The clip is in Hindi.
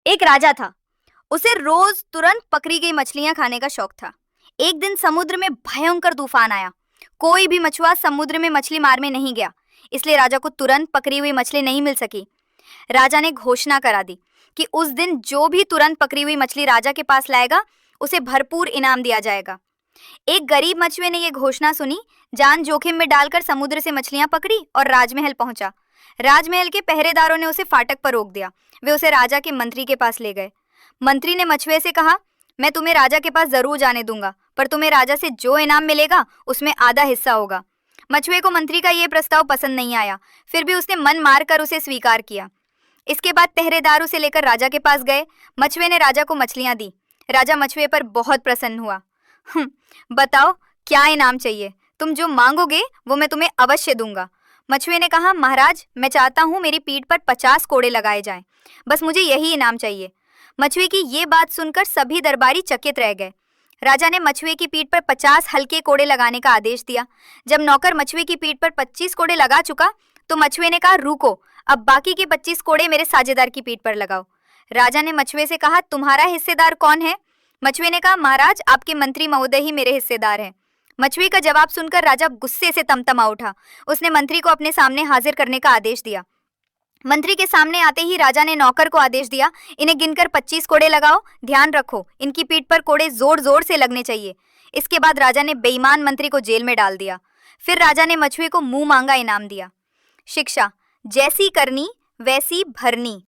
एक राजा था। उसे रोज तुरंत पकड़ी गई मछलियां खाने का शौक था। एक दिन समुद्र में भयंकर तूफान आया। कोई भी मछुआ समुद्र में मछली मारने नहीं गया, इसलिए राजा को तुरंत पकड़ी हुई मछली नहीं मिल सकी। राजा ने घोषणा करा दी कि उस दिन जो भी तुरंत पकड़ी हुई मछली राजा के पास लाएगा, उसे भरपूर इनाम दिया जाएगा। एक गरीब मछुए ने यह घोषणा सुनी, जान जोखिम में डालकर समुद्र से मछलियां पकड़ी और राजमहल पहुंचा। राजमहल के पहरेदारों ने उसे फाटक पर रोक दिया। वे उसे राजा के मंत्री के पास ले गए। मंत्री ने मछुए से कहा, मैं तुम्हें राजा के पास जरूर जाने दूंगा, पर तुम्हें राजा से जो इनाम मिलेगा उसमें आधा हिस्सा होगा। मछुए को मंत्री का यह प्रस्ताव पसंद नहीं आया, फिर भी उसने मन मारकर उसे स्वीकार किया। इसके बाद पहरेदार उसे लेकर राजा के पास गए। मछुए ने राजा को मछलियां दी। राजा मछुए पर बहुत प्रसन्न हुआ। बताओ क्या इनाम चाहिए? तुम जो मांगोगे वो मैं तुम्हें अवश्य दूंगा। मछुए ने कहा, महाराज, मैं चाहता हूँ मेरी पीठ पर 50 कोड़े लगाए जाएं। बस मुझे यही इनाम चाहिए। मछुए की ये बात सुनकर सभी दरबारी चकित रह गए। राजा ने मछुए की पीठ पर 50 हल्के कोड़े लगाने का आदेश दिया। जब नौकर मछुए की पीठ पर 25 कोड़े लगा चुका तो मछुए ने कहा, रुको, अब बाकी के 25 कोड़े मेरे साझेदार की पीठ पर लगाओ। राजा ने मछुए से कहा, तुम्हारा हिस्सेदार कौन है? मछुए ने कहा, महाराज, आपके मंत्री महोदय ही मेरे हिस्सेदार हैं। मछुए का जवाब सुनकर राजा गुस्से से तमतमा उठा। उसने मंत्री को अपने सामने हाजिर करने का आदेश दिया। मंत्री के सामने आते ही राजा ने नौकर को आदेश दिया, इन्हें गिनकर 25 कोड़े लगाओ। ध्यान रखो, इनकी पीठ पर कोड़े जोर जोर से लगने चाहिए। इसके बाद राजा ने बेईमान मंत्री को जेल में डाल दिया। फिर राजा ने मछुए को मुंह मांगा इनाम दिया। शिक्षा, जैसी करनी वैसी भरनी।